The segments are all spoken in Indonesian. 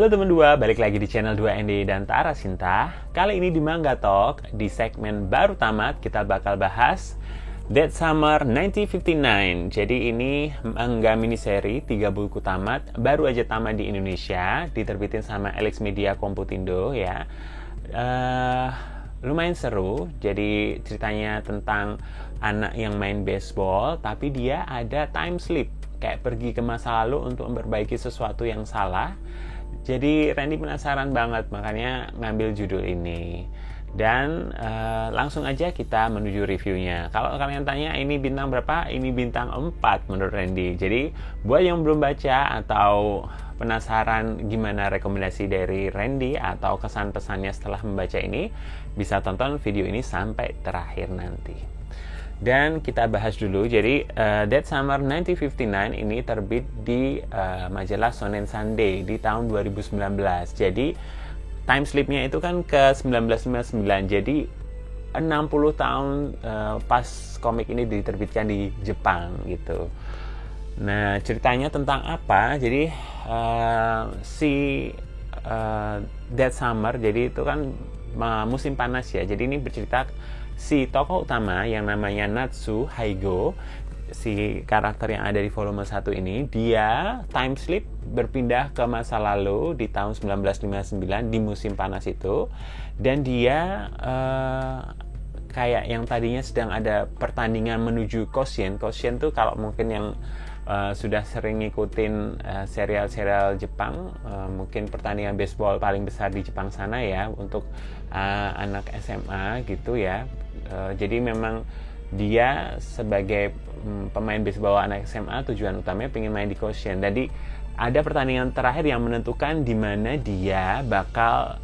Halo teman dua, balik lagi di channel 2ND dan Tara Sinta. Kali ini di Manga Talk, di segmen baru tamat, kita bakal bahas That Summer 1959. Jadi ini manga miniseri 3 buku tamat, baru aja tamat di Indonesia, diterbitin sama Alex Media Komputindo ya. Lumayan seru. Jadi ceritanya tentang anak yang main baseball, tapi dia ada time slip, kayak pergi ke masa lalu untuk memperbaiki sesuatu yang salah. Jadi Randy penasaran banget, makanya ngambil judul ini. Dan langsung aja kita menuju reviewnya. Kalau kalian tanya ini bintang berapa? Ini bintang 4 menurut Randy. Jadi buat yang belum baca atau penasaran gimana rekomendasi dari Randy atau kesan pesannya setelah membaca ini, bisa tonton video ini sampai terakhir nanti. Dan kita bahas dulu. Jadi That Summer 1959 ini terbit di majalah Shonen Sunday di tahun 2019. Jadi time slipnya itu kan ke 1959. Jadi 60 tahun pas komik ini diterbitkan di Jepang gitu. Nah, ceritanya tentang apa? Jadi That Summer, jadi itu kan musim panas ya. Jadi ini bercerita si tokoh utama yang namanya Natsu Haigo, si karakter yang ada di volume 1 ini, dia time slip berpindah ke masa lalu di tahun 1959 di musim panas itu. Dan dia kayak yang tadinya sedang ada pertandingan menuju Koshien. Koshien tuh kalau mungkin yang sudah sering ngikutin serial-serial Jepang, mungkin pertandingan baseball paling besar di Jepang sana ya, untuk anak SMA gitu ya. Jadi memang dia sebagai pemain baseball anak SMA, tujuan utamanya pengen main di Koshien. Jadi ada pertandingan terakhir yang menentukan di mana dia bakal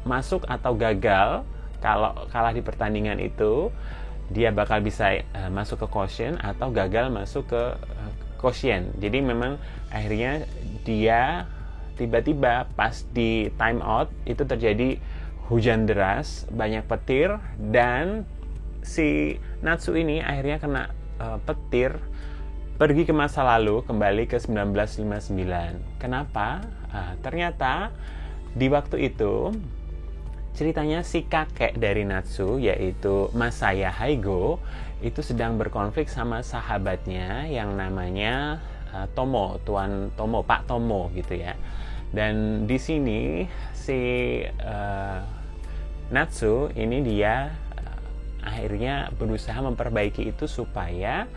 masuk atau gagal. Kalau kalah di pertandingan itu, dia bakal bisa masuk ke Koshien atau gagal masuk ke Koshien. Jadi memang akhirnya dia tiba-tiba pas di time out itu terjadi hujan deras, banyak petir, dan si Natsu ini akhirnya kena petir, pergi ke masa lalu, kembali ke 1959. Kenapa? Ternyata di waktu itu ceritanya si kakek dari Natsu, yaitu Masaya Haigo, itu sedang berkonflik sama sahabatnya yang namanya Tomo, Tuan Tomo, Pak Tomo gitu ya. Dan di sini si Natsu ini dia akhirnya berusaha memperbaiki itu supaya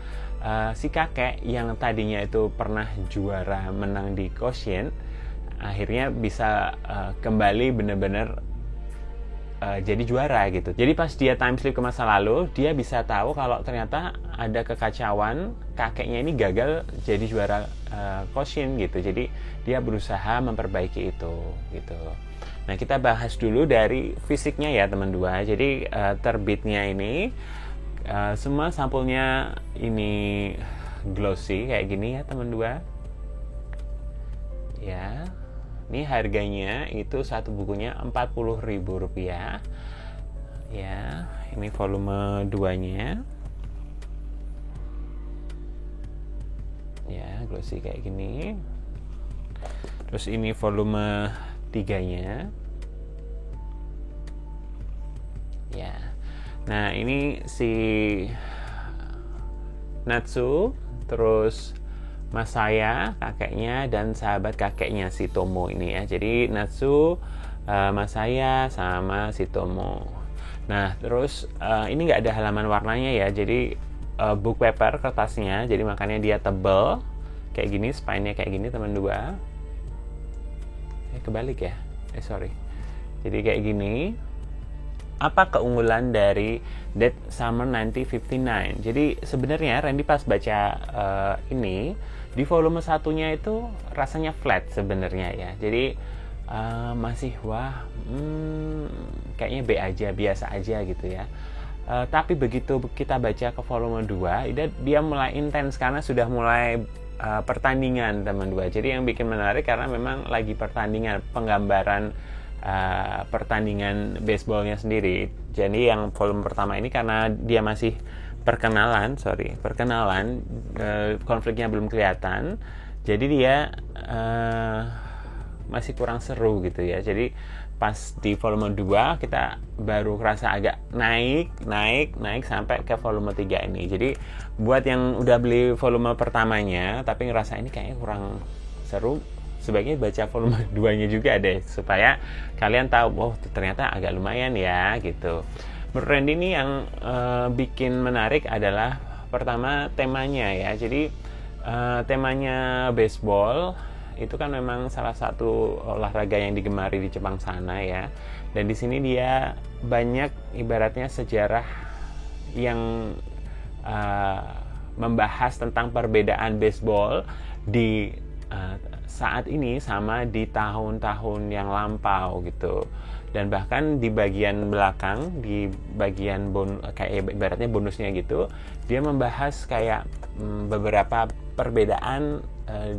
si kakek yang tadinya itu pernah juara menang di Koshien akhirnya bisa kembali benar-benar jadi juara gitu. Jadi pas dia time slip ke masa lalu, dia bisa tahu kalau ternyata ada kekacauan, kakeknya ini gagal jadi juara Koshien gitu. Jadi dia berusaha memperbaiki itu gitu. Nah, kita bahas dulu dari fisiknya ya teman dua. Jadi terbitnya ini semua sampulnya ini glossy kayak gini ya teman dua. Ya. Ini harganya itu satu bukunya Rp40.000 ya. Ini volume 2-nya ya, glossy kayak gini. Terus ini volume 3-nya ya. Nah, ini si Natsu, terus Masaya kakeknya, dan sahabat kakeknya si Tomo ini ya. Jadi Natsu, Masaya sama si Tomo. Nah, terus ini nggak ada halaman warnanya ya. Jadi book paper kertasnya, jadi makanya dia tebal kayak gini, spine-nya kayak gini teman dua. Kebalik ya. Sorry. Jadi kayak gini. Apa keunggulan dari That Summer 1959? Jadi sebenarnya Randy pas baca ini di volume 1-nya itu rasanya flat sebenarnya ya. Jadi masih kayaknya B aja, biasa aja gitu ya. Tapi begitu kita baca ke volume 2, dia mulai intens karena sudah mulai pertandingan teman dua. Jadi yang bikin menarik karena memang lagi pertandingan, penggambaran pertandingan baseballnya sendiri. Jadi yang volume pertama ini karena dia masih perkenalan, konfliknya belum kelihatan. Jadi dia masih kurang seru gitu ya. Jadi pas di volume 2 kita baru kerasa agak naik sampai ke volume 3 ini. Jadi buat yang udah beli volume pertamanya tapi ngerasa ini kayaknya kurang seru, sebaiknya baca volume 2-nya juga deh, supaya kalian tahu, oh ternyata agak lumayan ya gitu. Menurut Randy ini yang bikin menarik adalah pertama temanya ya. Jadi temanya baseball itu kan memang salah satu olahraga yang digemari di Jepang sana ya. Dan di sini dia banyak ibaratnya sejarah yang membahas tentang perbedaan baseball di saat ini sama di tahun-tahun yang lampau gitu. Dan bahkan di bagian belakang, di bagian kayak ibaratnya bonusnya gitu, dia membahas kayak beberapa perbedaan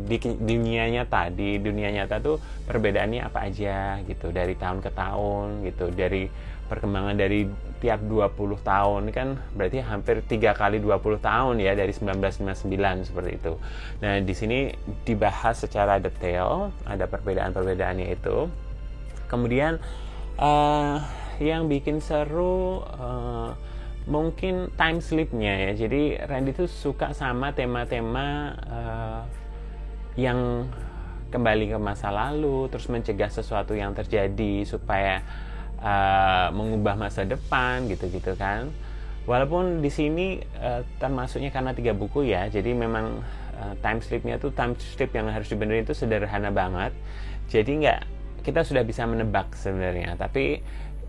di dunia nyata. Di dunia nyata tuh perbedaannya apa aja gitu, dari tahun ke tahun gitu, dari perkembangan dari tiap 20 tahun kan berarti hampir 3 kali 20 tahun ya, dari 1959 seperti itu. Nah, di sini dibahas secara detail, ada perbedaan-perbedaannya itu. Kemudian yang bikin seru mungkin time slip-nya ya. Jadi Randy tuh suka sama tema-tema yang kembali ke masa lalu, terus mencegah sesuatu yang terjadi supaya mengubah masa depan gitu-gitu kan. Walaupun di sini termasuknya karena 3 buku ya, jadi memang time slip-nya tuh time slip yang harus dibenerin itu sederhana banget. Jadi kita sudah bisa menebak sebenarnya, tapi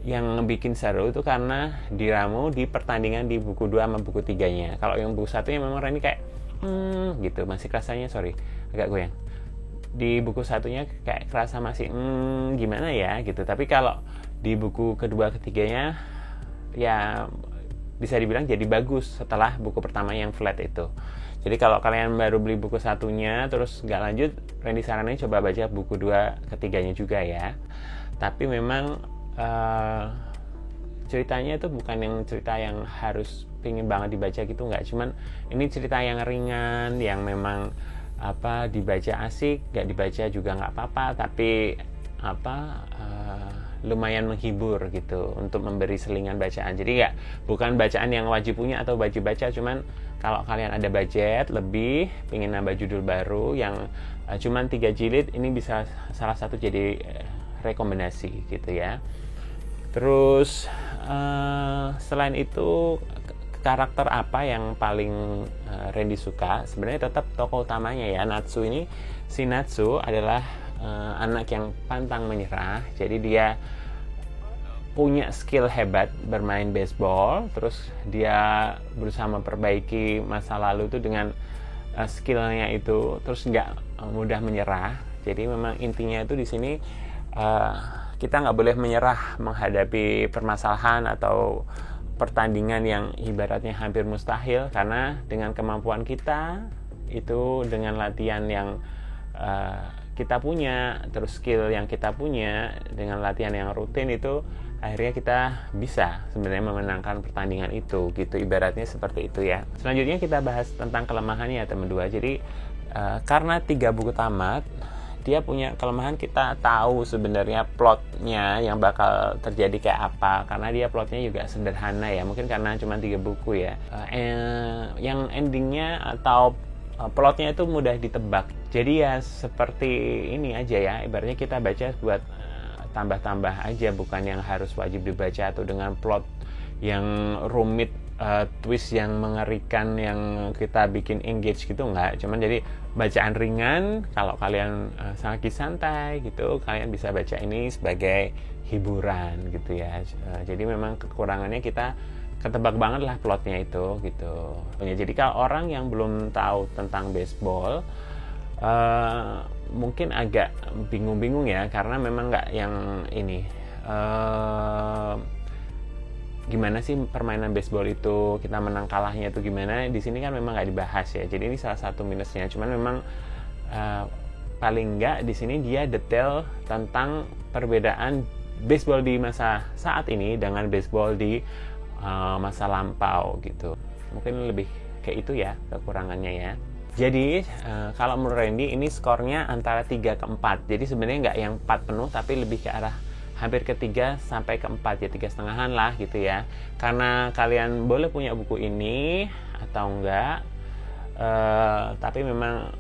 yang bikin seru itu karena diramu di pertandingan di buku 2 sama buku 3-nya. Kalau yang buku 1-nya memang Randy kayak gitu, masih rasanya agak goyang. Di buku 1-nya kayak kerasa masih gimana ya gitu. Tapi kalau di buku kedua ketiganya ya bisa dibilang jadi bagus setelah buku pertama yang flat itu. Jadi kalau kalian baru beli buku 1-nya terus nggak lanjut, Randy saranin coba baca buku 2 ketiganya juga ya. Tapi memang ceritanya itu bukan yang cerita yang harus pingin banget dibaca gitu, nggak. Cuman ini cerita yang ringan, yang memang dibaca asik, nggak dibaca juga nggak apa-apa, tapi lumayan menghibur gitu untuk memberi selingan bacaan. Jadi bukan bacaan yang wajib punya atau wajib baca, cuman kalau kalian ada budget lebih, pengen nambah judul baru yang cuman 3 jilid, ini bisa salah satu jadi rekomendasi gitu ya. Terus selain itu, karakter apa yang paling Randy suka? Sebenarnya tetap tokoh utamanya ya, Natsu ini. Si Natsu adalah anak yang pantang menyerah. Jadi dia punya skill hebat bermain baseball, terus dia berusaha memperbaiki masa lalu itu dengan skillnya itu, terus nggak mudah menyerah. Jadi memang intinya itu di sini kita nggak boleh menyerah menghadapi permasalahan atau pertandingan yang ibaratnya hampir mustahil, karena dengan kemampuan kita itu, dengan latihan yang kita punya, terus skill yang kita punya, dengan latihan yang rutin itu, akhirnya kita bisa sebenarnya memenangkan pertandingan itu gitu, ibaratnya seperti itu ya. Selanjutnya kita bahas tentang kelemahannya ya teman 2. Jadi karena 3 buku tamat, dia punya kelemahan. Kita tahu sebenarnya plotnya yang bakal terjadi kayak apa, karena dia plotnya juga sederhana ya, mungkin karena cuma 3 buku ya. Yang endingnya atau plotnya itu mudah ditebak. Jadi ya seperti ini aja ya, ibaratnya kita baca buat tambah-tambah aja, bukan yang harus wajib dibaca atau dengan plot yang rumit, twist yang mengerikan yang kita bikin engage gitu, enggak. Cuman jadi bacaan ringan, kalau kalian sangat santai gitu, kalian bisa baca ini sebagai hiburan gitu ya. Jadi memang kekurangannya kita ketebak banget lah plotnya itu gitu. Jadi kalau orang yang belum tahu tentang baseball mungkin agak bingung-bingung ya, karena memang nggak yang ini gimana sih permainan baseball itu, kita menang kalahnya itu gimana. Di sini kan memang nggak dibahas ya, jadi ini salah satu minusnya. Cuman memang paling nggak di sini dia detail tentang perbedaan baseball di masa saat ini dengan baseball di masa lampau gitu. Mungkin lebih kayak itu ya kekurangannya ya. Jadi kalau menurut Randy ini skornya antara 3 ke 4. Jadi sebenarnya nggak yang 4 penuh, tapi lebih ke arah hampir ke 3 sampai ke 4, ya 3,5 lah gitu ya. Karena kalian boleh punya buku ini atau enggak, tapi memang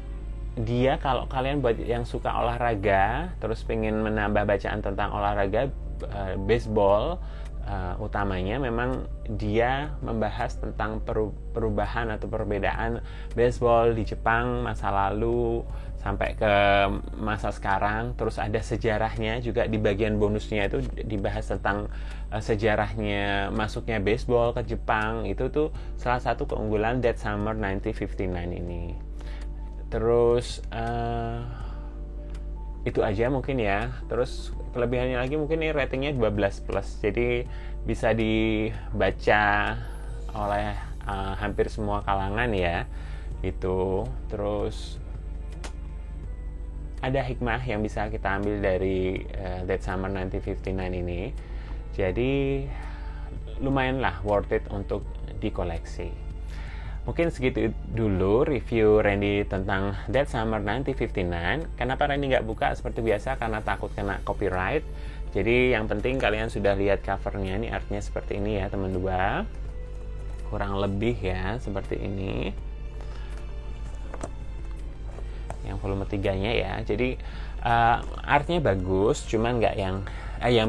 dia kalau kalian buat yang suka olahraga terus pengen menambah bacaan tentang olahraga baseball, utamanya memang dia membahas tentang perubahan atau perbedaan baseball di Jepang masa lalu sampai ke masa sekarang. Terus ada sejarahnya juga, di bagian bonusnya itu dibahas tentang sejarahnya masuknya baseball ke Jepang. Itu tuh salah satu keunggulan That Summer 1959 ini. Terus itu aja mungkin ya. Terus kelebihannya lagi mungkin ini ratingnya 12+, jadi bisa dibaca oleh hampir semua kalangan ya itu. Terus ada hikmah yang bisa kita ambil dari That Summer 1959 ini, jadi lumayan lah worth it untuk dikoleksi. Mungkin segitu dulu review Randy tentang That Summer 1959. Kenapa Randy nggak buka seperti biasa? Karena takut kena copyright. Jadi yang penting kalian sudah lihat covernya, ini artnya seperti ini ya teman 2. Kurang lebih ya seperti ini. Yang volume 3-nya ya. Jadi artnya bagus, cuman nggak yang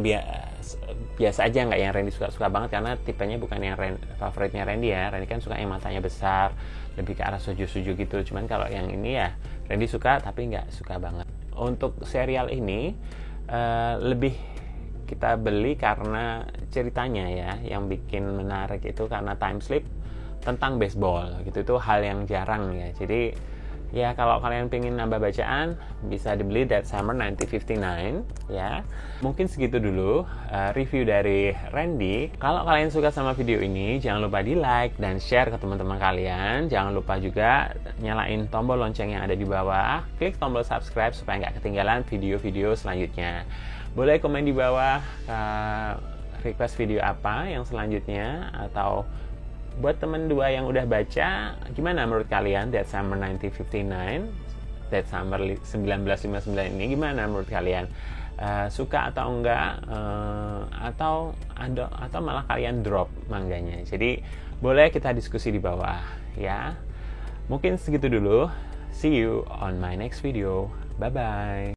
biasa aja, nggak yang Randy suka banget, karena tipenya bukan yang favoritnya Randy ya. Randy kan suka yang matanya besar, lebih ke arah suju-suju gitu. Cuman kalau yang ini ya Randy suka tapi nggak suka banget. Untuk serial ini lebih kita beli karena ceritanya ya, yang bikin menarik itu karena time slip tentang baseball gitu. Itu hal yang jarang ya. Jadi ya kalau kalian pengen nambah bacaan bisa dibeli That Summer 1959 ya. Mungkin segitu dulu review dari Randy. Kalau kalian suka sama video ini, jangan lupa di like dan share ke teman-teman kalian. Jangan lupa juga nyalain tombol lonceng yang ada di bawah. Klik tombol subscribe supaya nggak ketinggalan video-video selanjutnya. Boleh komen di bawah request video apa yang selanjutnya, atau buat temen 2 yang udah baca, gimana menurut kalian That Summer 1959, That Summer 1959 ini gimana menurut kalian? Suka atau enggak? Atau malah kalian drop mangganya? Jadi boleh kita diskusi di bawah ya. Mungkin segitu dulu. See you on my next video. Bye bye.